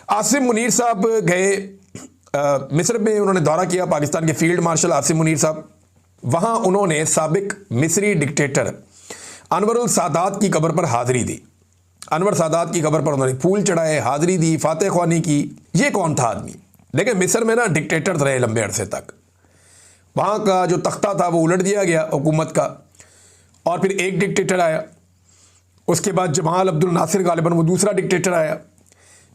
आसिम मुनीर साहब गए मिस्र में, उन्होंने दौरा किया, पाकिस्तान के फील्ड मार्शल आसिम मुनीर साहब। वहाँ उन्होंने साबिक मिस्री डिक्टेटर अनवरुल सादात की कब्र पर हाज़िरी दी। अनवर सादात की कब्र पर उन्होंने फूल चढ़ाए, हाज़िरी दी, फातह ख्वानी की। ये कौन था आदमी? देखिए, मिस्र में ना डिक्टेटर रहे लंबे अरसे तक। वहाँ का जो तख्ता था वो उलट दिया गया हुकूमत का, और फिर एक डिक्टेटर आया। उसके बाद जमाल अब्दुल नासिर गालिबन वो दूसरा डिक्टेटर आया।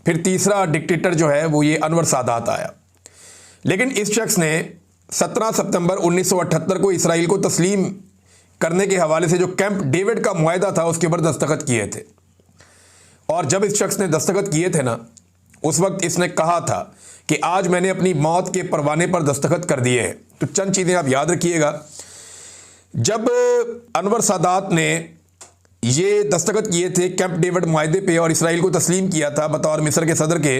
फिर तीसरा डिक्टेटर जो है वो ये अनवर सादात आया। लेकिन इस शख्स ने 17 सितंबर 1978 को इसराइल को तस्लीम करने के हवाले से जो कैंप डेविड का मुआहदा था उसके ऊपर दस्तखत किए थे। और जब इस शख्स ने दस्तखत किए थे ना, उस वक्त इसने कहा था कि आज मैंने अपनी मौत के परवाने पर दस्तखत कर दिए हैं। तो चंद चीज़ें आप याद रखिएगा। जब अनवर सादात ने ये दस्तखत किए थे कैंप डेविड मुआहदे पे और इसराइल को तस्लीम किया था बतौर मिस्र के सदर के,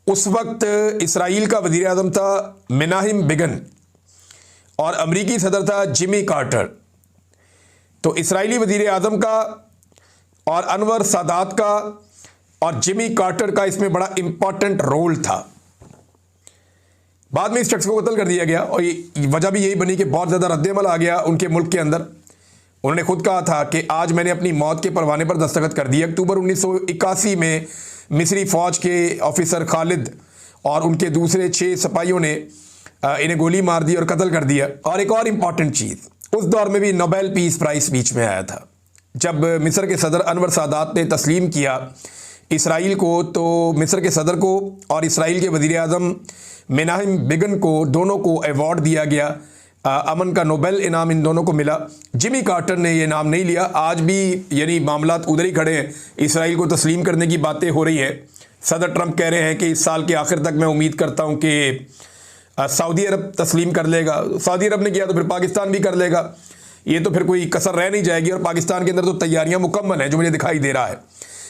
उस वक्त इसराइल का वज़ीर आज़म था मेनाहिम बिगन और अमरीकी सदर था जिमी कार्टर। तो इसराइली वज़ीर आज़म का और अनवर सादात का और जिमी कार्टर का इसमें बड़ा इंपॉर्टेंट रोल था। बाद में इस शख्स को कत्ल कर दिया गया और वजह भी यही बनी कि बहुत ज़्यादा रद्दमल आ गया उनके मुल्क के अंदर। उन्होंने खुद कहा था कि आज मैंने अपनी मौत के परवाने पर दस्तखत कर दिए। अक्टूबर 1981 में मिस्री फ़ौज के ऑफिसर खालिद और उनके दूसरे 6 सिपाहियों ने इन्हें गोली मार दी और कत्ल कर दिया। और एक और इम्पॉर्टेंट चीज़, उस दौर में भी नोबेल पीस प्राइज़ बीच में आया था। जब मिस्र के सदर अनवर सादात ने तस्लीम किया इसराइल को, तो मिस्र के सदर को और इसराइल के वज़ीर आज़म मेनाहिम बिगन को दोनों को अवार्ड दिया गया। अमन का नोबेल इनाम इन दोनों को मिला। जिमी कार्टर ने ये इनाम नहीं लिया। आज भी यानी मामलात उधर ही खड़े हैं। इसराइल को तस्लीम करने की बातें हो रही हैं। सदर ट्रंप कह रहे हैं कि इस साल के आखिर तक मैं उम्मीद करता हूं कि सऊदी अरब तस्लीम कर लेगा। सऊदी अरब ने किया तो फिर पाकिस्तान भी कर लेगा। ये तो फिर कोई कसर रह नहीं जाएगी। और पाकिस्तान के अंदर तो तैयारियां मुकम्मल हैं जो मुझे दिखाई दे रहा है।